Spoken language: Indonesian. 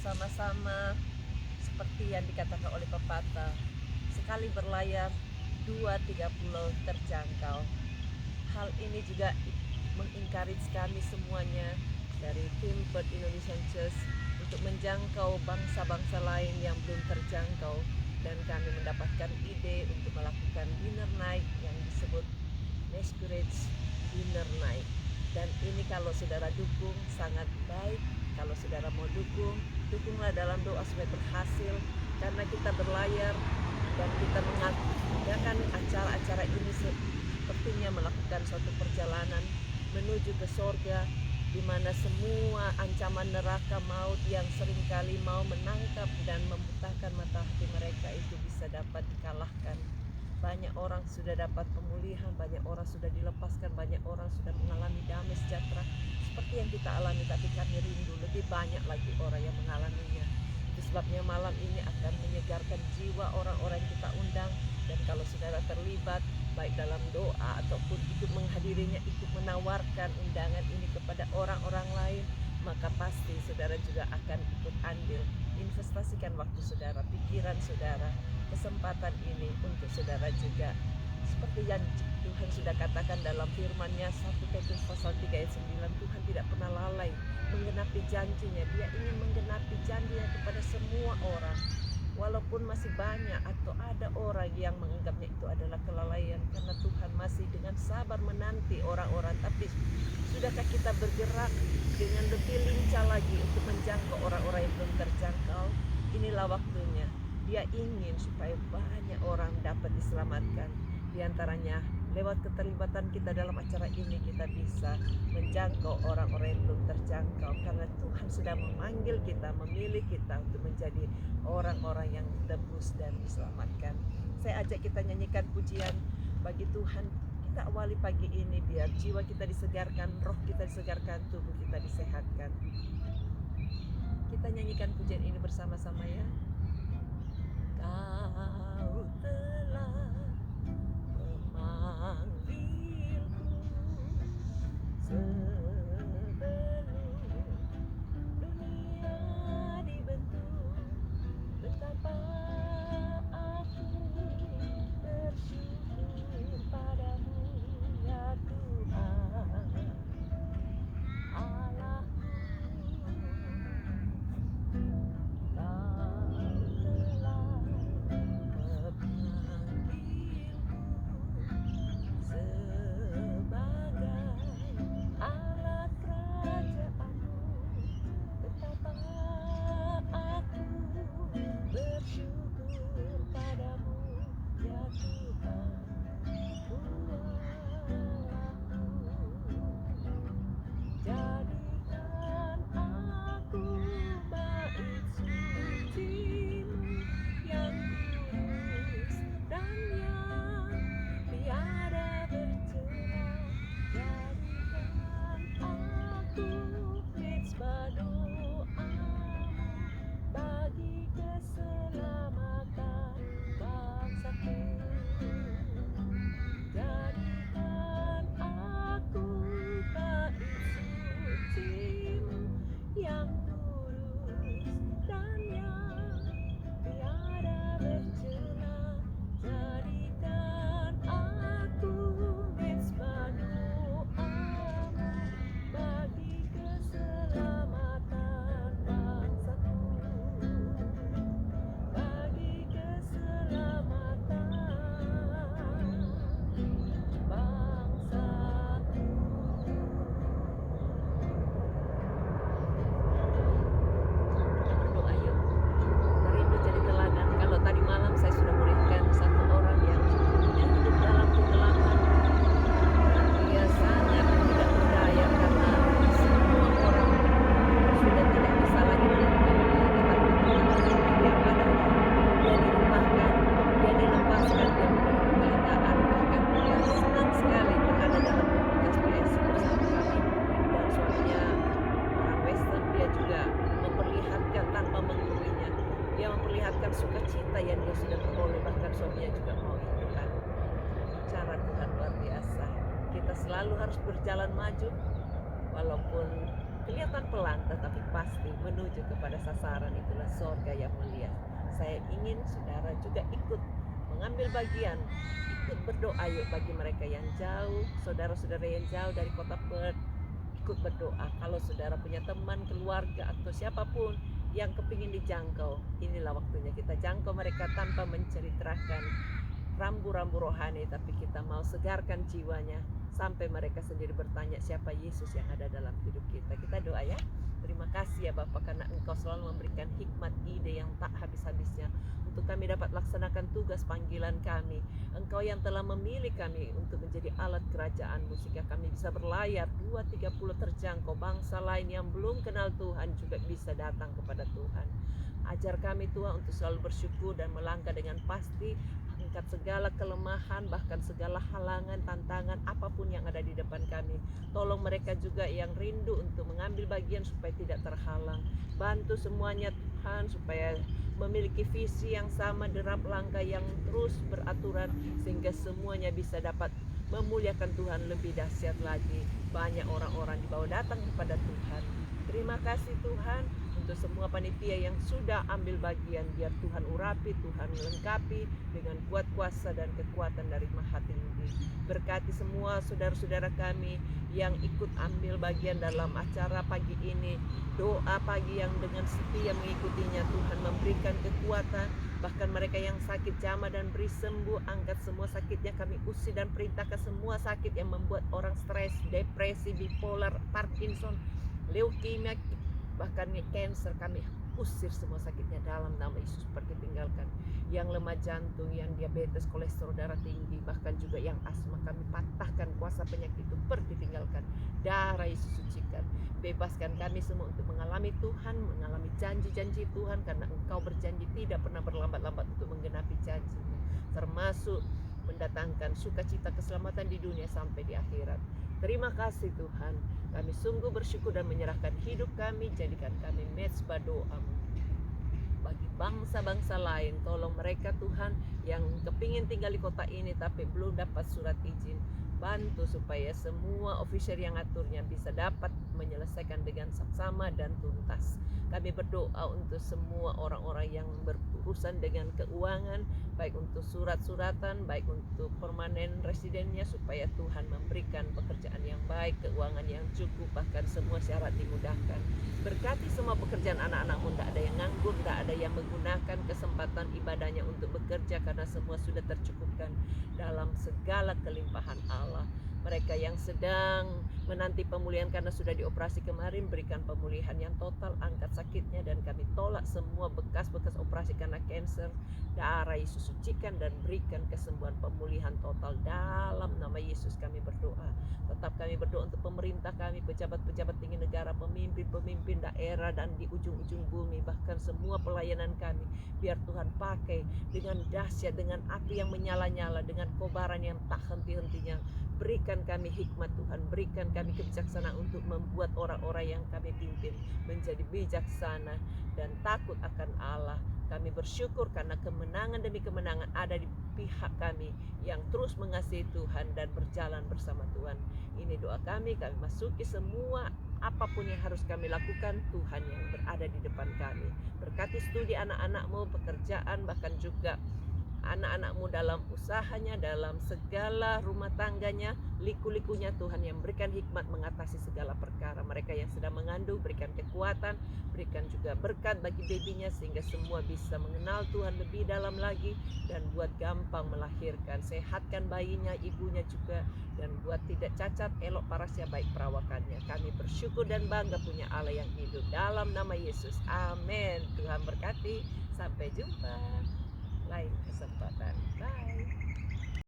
bersama-sama seperti yang dikatakan oleh pepatah, sekali berlayar 2-3 pulau terjangkau. Hal ini juga mengencourage kami semuanya dari tim Bird Indonesian Church untuk menjangkau bangsa-bangsa lain yang belum terjangkau, dan kami mendapatkan ide untuk melakukan dinner night yang disebut Masquerade Dinner Night. Dan ini kalau saudara dukung sangat baik. Kalau saudara mau dukung, dukunglah dalam doa supaya berhasil, karena kita berlayar dan kita mengadakan acara-acara ini sepertinya melakukan suatu perjalanan menuju ke sorga, di mana semua ancaman neraka maut yang seringkali mau menangkap dan membutakan mata hati mereka itu bisa dapat dikalahkan. Banyak orang sudah dapat pemulihan, banyak orang sudah dilepaskan, banyak orang sudah mengalami damai sejahtera seperti yang kita alami, tapi kami rindu lebih banyak lagi orang yang mengalaminya. Itu sebabnya malam ini akan menyegarkan jiwa orang-orang yang kita undang, dan kalau saudara terlibat baik dalam doa ataupun ikut menghadirinya, ikut menawarkan undangan ini kepada orang-orang lain, maka pasti saudara juga akan ikut andil. Investasikan waktu saudara, pikiran saudara, kesempatan ini untuk saudara juga. Seperti yang Tuhan sudah katakan dalam firman-Nya 1 Petrus pasal 3 ayat 9, Tuhan tidak pernah lalai menggenapi janjinya. Dia ingin menggenapi janjinya kepada semua orang. Walaupun masih banyak atau ada orang yang menganggapnya itu adalah kelalaian, karena Tuhan masih dengan sabar menanti orang-orang. Tapi sudahkah kita bergerak dengan lebih lincah lagi untuk menjangkau orang-orang yang belum terjangkau? Inilah waktunya. Dia ingin supaya banyak orang dapat diselamatkan. Di antaranya lewat keterlibatan kita dalam acara ini, kita bisa menjangkau orang-orang yang belum terjangkau, karena Tuhan sudah memanggil kita, memilih kita untuk menjadi orang-orang yang ditebus dan diselamatkan. Saya ajak kita nyanyikan pujian bagi Tuhan. Kita awali pagi ini biar jiwa kita disegarkan, roh kita disegarkan, tubuh kita disehatkan. Kita nyanyikan pujian ini bersama-sama ya. Kau telah memanggilku sebelum dunia dibentuk. Betapa aku bersyukur padamu ya Tuhan Allahku. Sukacita yang dia sudah peroleh, bahkan suaminya juga mau ikutan. Cara Tuhan luar biasa. Kita selalu harus berjalan maju, walaupun kelihatan pelan tetapi pasti menuju kepada sasaran, itulah sorga yang mulia. Saya ingin saudara juga ikut mengambil bagian, ikut berdoa yuk bagi mereka yang jauh, saudara-saudara yang jauh dari kota Perth, ikut berdoa. Kalau saudara punya teman, keluarga atau siapapun yang kepingin dijangkau, inilah waktunya kita jangkau mereka tanpa menceritakan rambu-rambu rohani, tapi kita mau segarkan jiwanya sampai mereka sendiri bertanya siapa Yesus yang ada dalam hidup kita. Kita doa ya. Terima kasih ya Bapak, karena Engkau selalu memberikan hikmat, ide yang tak habis-habisnya untuk kami dapat laksanakan tugas panggilan kami. Engkau yang telah memilih kami untuk menjadi alat kerajaan-Mu, sehingga kami bisa berlayar 2-30 terjangkau, bangsa lain yang belum kenal Tuhan juga bisa datang kepada Tuhan. Ajar kami Tuhan untuk selalu bersyukur dan melangkah dengan pasti, angkat segala kelemahan, bahkan segala halangan, tantangan, apapun yang ada di depan kami. Tolong mereka juga yang rindu untuk mengambil bagian supaya tidak terhalang. Bantu semuanya Tuhan supaya memiliki visi yang sama, derap langkah yang terus beraturan, sehingga semuanya bisa dapat memuliakan Tuhan lebih dahsyat lagi. Banyak orang-orang dibawa datang kepada Tuhan. Terima kasih Tuhan untuk semua panitia yang sudah ambil bagian. Biar Tuhan urapi, Tuhan melengkapi dengan kuat kuasa dan kekuatan dari Maha Tinggi. Berkati semua saudara-saudara kami yang ikut ambil bagian dalam acara pagi ini. Doa pagi yang dengan setia mengikutinya, Tuhan memberikan kekuatan. Bahkan mereka yang sakit jamah dan beri sembuh, angkat semua sakitnya, kami usir dan perintahkan semua sakit yang membuat orang stres, depresi, bipolar, Parkinson, leukemia, bahkan cancer, kami usir semua sakitnya dalam nama Yesus, pergi tinggalkan. Yang lemah jantung, yang diabetes, kolesterol darah tinggi, bahkan juga yang asma, kami patahkan kuasa penyakit itu, pergi tinggalkan. Darah Yesus sucikan, bebaskan kami semua untuk mengalami Tuhan, mengalami janji-janji Tuhan, karena Engkau berjanji tidak pernah berlambat-lambat untuk menggenapi janji-Mu, termasuk mendatangkan sukacita keselamatan di dunia sampai di akhirat. Terima kasih Tuhan, kami sungguh bersyukur dan menyerahkan hidup kami, jadikan kami mezbah doa-Mu bagi bangsa-bangsa lain. Tolong mereka Tuhan yang kepingin tinggal di kota ini tapi belum dapat surat izin, bantu supaya semua official yang aturnya bisa dapat menyelesaikan dengan saksama dan tuntas. Kami berdoa untuk semua orang-orang yang berurusan dengan keuangan, baik untuk surat-suratan, baik untuk permanen residennya, supaya Tuhan memberikan pekerjaan yang baik, keuangan yang cukup, bahkan semua syarat dimudahkan. Berkati semua pekerjaan anak-anak-Mu, tidak ada yang nganggur, tidak ada yang menggunakan kesempatan ibadahnya untuk bekerja, karena semua sudah tercukupkan dalam segala kelimpahan Allah. Mereka yang sedang menanti pemulihan karena sudah dioperasi kemarin, berikan pemulihan yang total, angkat sakitnya, dan kami tolak semua bekas-bekas operasi karena kanker. Darah Yesus sucikan dan berikan kesembuhan, pemulihan total dalam nama Yesus kami berdoa. Tetap kami berdoa untuk pemerintah kami, pejabat-pejabat tinggi negara, pemimpin-pemimpin daerah dan di ujung-ujung bumi, bahkan semua pelayanan kami, biar Tuhan pakai dengan dahsyat, dengan api yang menyala-nyala, dengan kobaran yang tak henti-hentinya. Berikan kami hikmat Tuhan, berikan kami kebijaksanaan untuk membuat orang-orang yang kami pimpin menjadi bijaksana dan takut akan Allah. Kami bersyukur karena kemenangan demi kemenangan ada di pihak kami yang terus mengasihi Tuhan dan berjalan bersama Tuhan. Ini doa kami masuki semua apapun yang harus kami lakukan, Tuhan yang berada di depan kami. Berkati studi anak-anak-Mu, pekerjaan, bahkan juga anak-anak-Mu dalam usahanya, dalam segala rumah tangganya, liku-likunya Tuhan yang berikan hikmat mengatasi segala perkara. Mereka yang sedang mengandung, berikan kekuatan, berikan juga berkat bagi babynya, sehingga semua bisa mengenal Tuhan lebih dalam lagi, dan buat gampang melahirkan. Sehatkan bayinya, ibunya juga, dan buat tidak cacat, elok parasnya, baik perawakannya. Kami bersyukur dan bangga punya Allah yang hidup, dalam nama Yesus, amin. Tuhan berkati, sampai jumpa lain kesempatan. Bye.